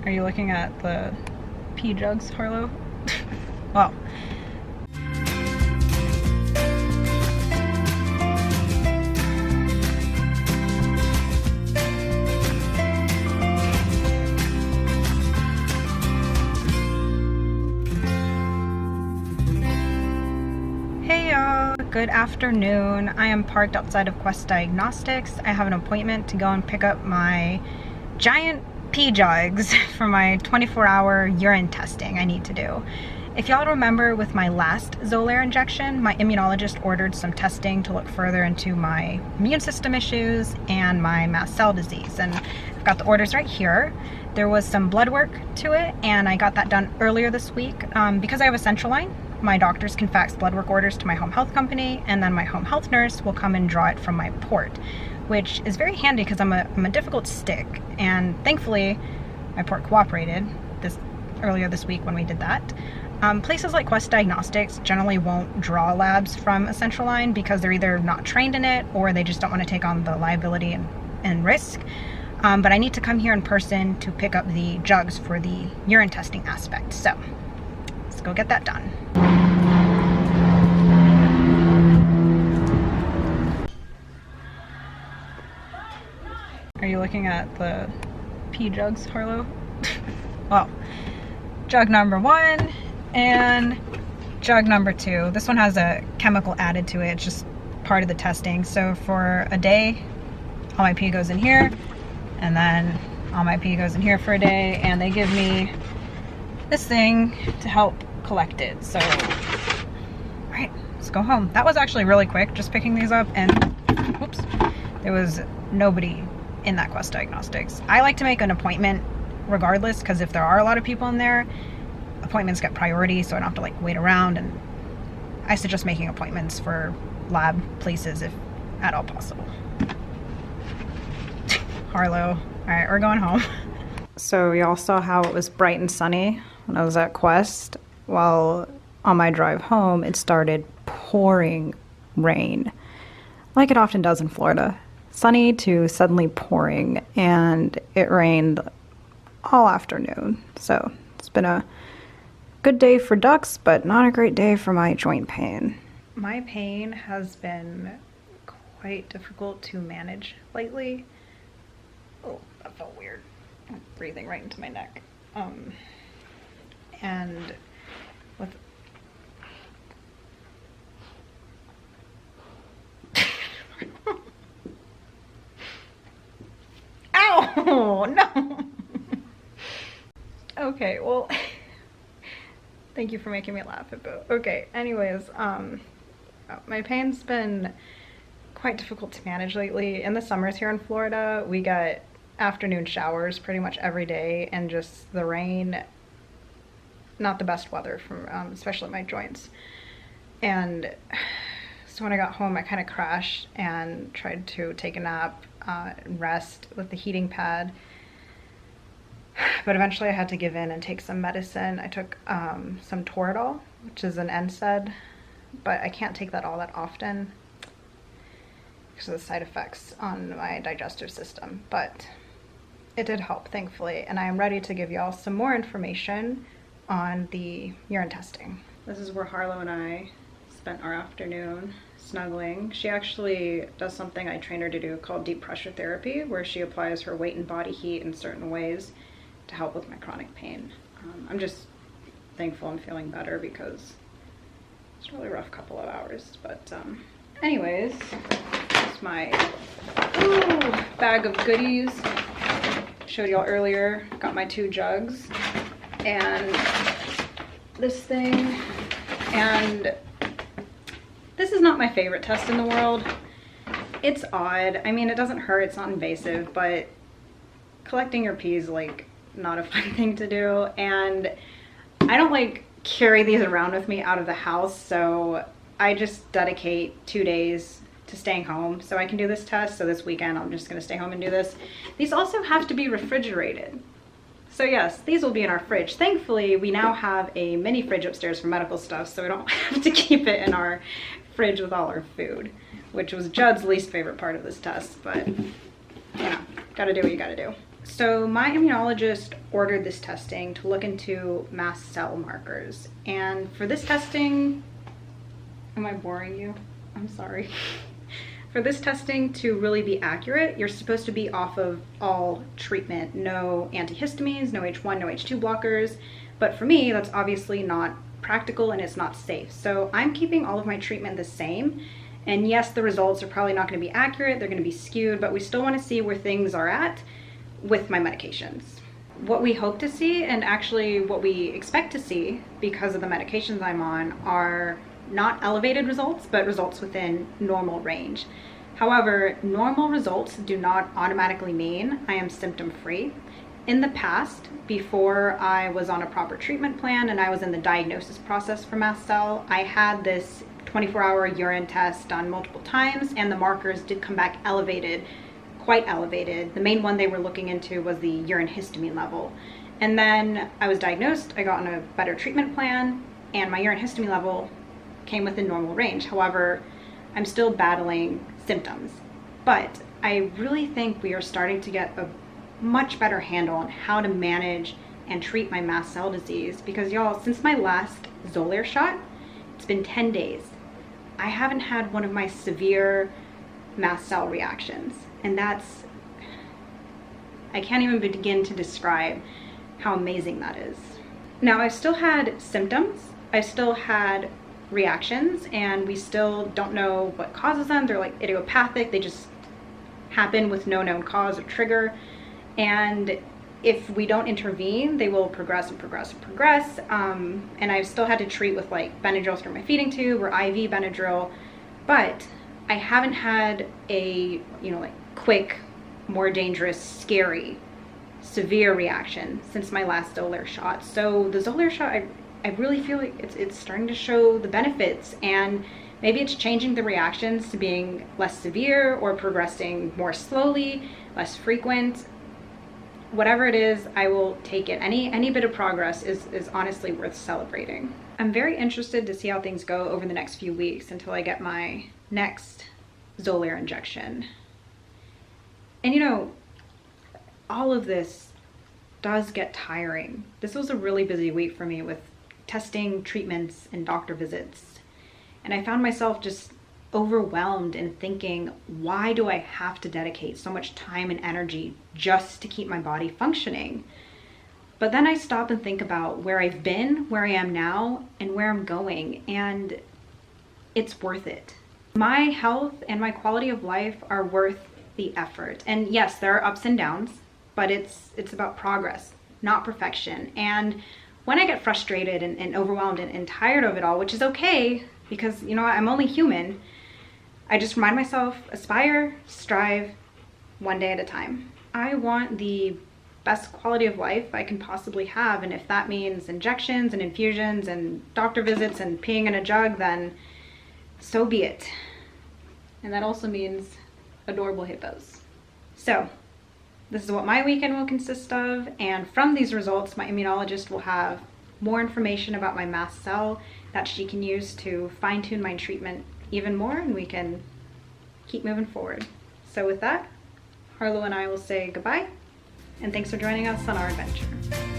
Are you looking at the pee jugs, Harlow? Well. Hey y'all, good afternoon. I am parked outside of Quest Diagnostics. I have an appointment to go and pick up my giant pee jugs for my 24-hour urine testing I need to do. If y'all remember with my last Xolair injection, my immunologist ordered some testing to look further into my immune system issues and my mast cell disease. And I've got the orders right here. There was some blood work to it, and I got that done earlier this week. Because I have a central line, my doctors can fax blood work orders to my home health company, and then my home health nurse will come and draw it from my port, which is very handy because I'm a difficult stick, and thankfully my port cooperated earlier this week when we did that. Places like Quest Diagnostics generally won't draw labs from a central line because they're either not trained in it or they just don't want to take on the liability and risk. But I need to come here in person to pick up the jugs for the urine testing aspect. So let's go get that done. Are you looking at the pee jugs, Harlow? Well, jug number 1 and jug number 2. This one has a chemical added to it. It's just part of the testing. So for a day, all my pee goes in here, and then all my pee goes in here for a day, and they give me this thing to help collect it. So, all right, let's go home. That was actually really quick, just picking these up, and whoops, there was nobody in that Quest Diagnostics. I like to make an appointment regardless, because if there are a lot of people in there, appointments get priority, so I don't have to like wait around, and I suggest making appointments for lab places if at all possible. Harlow. Alright, we're going home. So y'all saw how it was bright and sunny when I was at Quest. Well, on my drive home, it started pouring rain, like it often does in Florida. Sunny to suddenly pouring, and it rained all afternoon. So it's been a good day for ducks, but not a great day for my joint pain. My pain has been quite difficult to manage lately. Oh, that felt weird. I'm breathing right into my neck. And with Ow! No! Okay, well, thank you for making me laugh, Hippo. Okay, anyways, my pain's been quite difficult to manage lately. In the summers here in Florida, we get afternoon showers pretty much every day, and just the rain, not the best weather for especially my joints. And so when I got home, I kind of crashed and tried to take a nap and rest with the heating pad. But eventually I had to give in and take some medicine. I took some Toradol, which is an NSAID, but I can't take that all that often because of the side effects on my digestive system. But it did help, thankfully, and I am ready to give y'all some more information on the urine testing. This is where Harlow and I spent our afternoon snuggling. She actually does something I trained her to do called deep pressure therapy, where she applies her weight and body heat in certain ways to help with my chronic pain. I'm just thankful I'm feeling better because it's a really rough couple of hours. But anyways, it's my bag of goodies. Showed y'all earlier, got my 2 jugs and this thing, and this is not my favorite test in the world. It's odd. I mean, it doesn't hurt, it's not invasive, but collecting your pee is like not a fun thing to do, and I don't like carry these around with me out of the house, so I just dedicate 2 days to staying home so I can do this test. So this weekend I'm just gonna stay home and do this. These also have to be refrigerated. So yes, these will be in our fridge. Thankfully, we now have a mini fridge upstairs for medical stuff, so we don't have to keep it in our fridge with all our food, which was Judd's least favorite part of this test, but you know, gotta do what you gotta do. So my immunologist ordered this testing to look into mast cell markers. And for this testing, am I boring you? I'm sorry. For this testing to really be accurate, you're supposed to be off of all treatment. No antihistamines, no H1, no H2 blockers. But for me, that's obviously not practical and it's not safe. So I'm keeping all of my treatment the same. And yes, the results are probably not going to be accurate. They're going to be skewed, but we still want to see where things are at with my medications. What we hope to see, and actually what we expect to see because of the medications I'm on, are not elevated results, but results within normal range. However, normal results do not automatically mean I am symptom-free. In the past, before I was on a proper treatment plan and I was in the diagnosis process for mast cell, I had this 24-hour urine test done multiple times, and the markers did come back elevated, quite elevated. The main one they were looking into was the urine histamine level. And then I was diagnosed, I got on a better treatment plan, and my urine histamine level came within normal range. However, I'm still battling symptoms. But I really think we are starting to get a much better handle on how to manage and treat my mast cell disease, because y'all, since my last Xolair shot, it's been 10 days. I haven't had one of my severe mast cell reactions, and that's, I can't even begin to describe how amazing that is. Now, I've still had symptoms, I've still had reactions, and we still don't know what causes them. They're like idiopathic, they just happen with no known cause or trigger. And if we don't intervene, they will progress and progress and progress. And I've still had to treat with like Benadryl through my feeding tube or IV Benadryl, but I haven't had a, like quick, more dangerous, scary, severe reaction since my last Xolair shot. So the Xolair shot, I really feel like it's starting to show the benefits, and maybe it's changing the reactions to being less severe or progressing more slowly, less frequent. Whatever it is, I will take it. Any bit of progress is honestly worth celebrating. I'm very interested to see how things go over the next few weeks until I get my next Xolair injection. And all of this does get tiring. This was a really busy week for me with testing, treatments, and doctor visits. And I found myself just overwhelmed and thinking, why do I have to dedicate so much time and energy just to keep my body functioning? But then I stop and think about where I've been, where I am now, and where I'm going, and it's worth it. My health and my quality of life are worth the effort. And yes, there are ups and downs, but it's about progress, not perfection. And when I get frustrated and overwhelmed and tired of it all, which is okay, because I'm only human, I just remind myself, aspire, strive, one day at a time. I want the best quality of life I can possibly have, and if that means injections and infusions and doctor visits and peeing in a jug, then so be it. And that also means adorable hippos. So this is what my weekend will consist of, and from these results, my immunologist will have more information about my mast cell that she can use to fine-tune my treatment even more, and we can keep moving forward. So with that, Harlow and I will say goodbye, and thanks for joining us on our adventure.